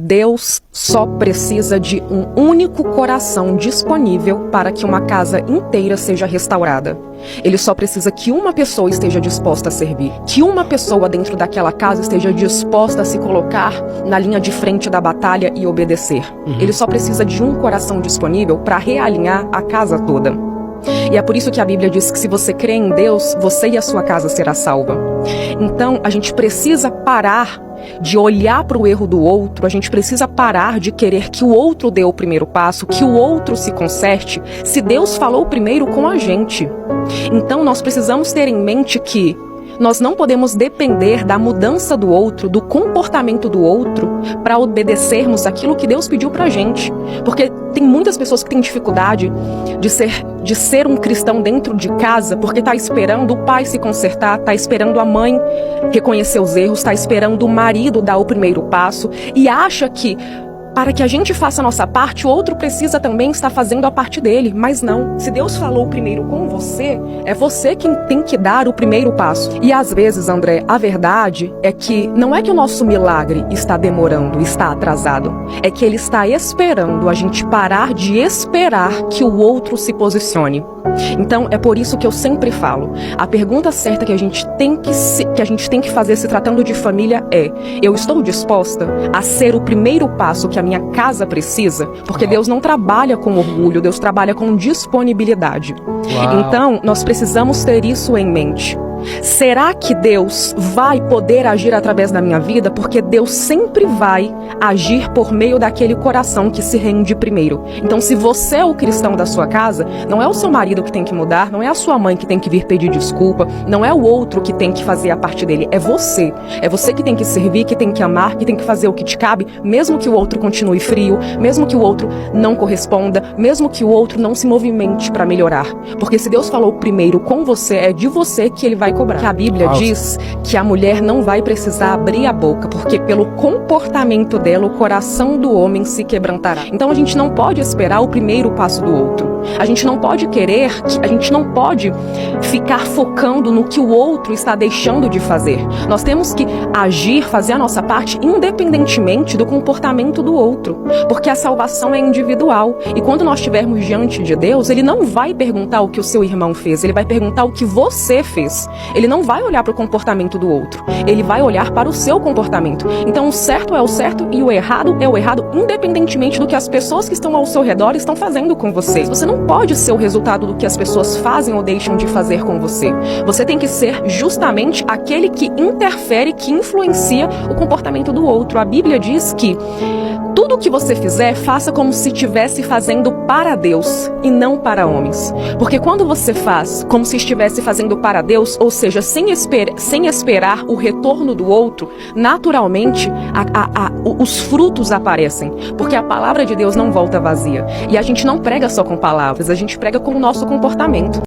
Deus só precisa de um único coração disponível para que uma casa inteira seja restaurada. Ele só precisa que uma pessoa esteja disposta a servir, que uma pessoa dentro daquela casa esteja disposta a se colocar na linha de frente da batalha e obedecer. Ele só precisa de um coração disponível para realinhar a casa toda. E é por isso que a Bíblia diz que se você crê em Deus, você e a sua casa será salva. Então, a gente precisa parar de olhar para o erro do outro, a gente precisa parar de querer que o outro dê o primeiro passo, que o outro se conserte, se Deus falou primeiro com a gente. Então, nós precisamos ter em mente que nós não podemos depender da mudança do outro, do comportamento do outro, para obedecermos aquilo que Deus pediu pra gente. Porque tem muitas pessoas que têm dificuldade de ser um cristão dentro de casa, porque tá esperando o pai se consertar, tá esperando a mãe reconhecer os erros, tá esperando o marido dar o primeiro passo, e acha que para que a gente faça a nossa parte, o outro precisa também estar fazendo a parte dele. Mas não. Se Deus falou primeiro com você, é você quem tem que dar o primeiro passo. E às vezes, André, a verdade é que não é que o nosso milagre está demorando, está atrasado. É que ele está esperando a gente parar de esperar que o outro se posicione. Então, é por isso que eu sempre falo, a pergunta certa que a gente tem que fazer se tratando de família é: eu estou disposta a ser o primeiro passo que a minha casa precisa? Porque Deus não trabalha com orgulho, Deus trabalha com disponibilidade. Então, nós precisamos ter isso em mente. Será que Deus vai poder agir através da minha vida? Porque Deus sempre vai agir por meio daquele coração que se rende primeiro. Então, se você é o cristão da sua casa, não é o seu marido que tem que mudar, não é a sua mãe que tem que vir pedir desculpa, não é o outro que tem que fazer a parte dele, é você. É você que tem que servir, que tem que amar, que tem que fazer o que te cabe, mesmo que o outro continue frio, mesmo que o outro não corresponda, mesmo que o outro não se movimente para melhorar. Porque se Deus falou primeiro com você, é de você que ele vai cobrar. Que a Bíblia diz que a mulher não vai precisar abrir a boca, porque pelo comportamento dela, o coração do homem se quebrantará. Então a gente não pode esperar o primeiro passo do outro. A gente não pode ficar focando no que o outro está deixando de fazer. Nós temos que agir, fazer a nossa parte, independentemente do comportamento do outro. Porque a salvação é individual. E quando nós estivermos diante de Deus, Ele não vai perguntar o que o seu irmão fez, Ele vai perguntar o que você fez. Ele não vai olhar para o comportamento do outro. Ele vai olhar para o seu comportamento. Então o certo é o certo e o errado é o errado, independentemente do que as pessoas que estão ao seu redor estão fazendo com você. Você não pode ser o resultado do que as pessoas fazem ou deixam de fazer com você. Você tem que ser justamente aquele que interfere, que influencia o comportamento do outro. A Bíblia diz que tudo que você fizer, faça como se estivesse fazendo para Deus e não para homens. Porque quando você faz como se estivesse fazendo para Deus, ou seja, sem esperar o retorno do outro, naturalmente os frutos aparecem. Porque a palavra de Deus não volta vazia. E a gente não prega só com palavras, a gente prega com o nosso comportamento.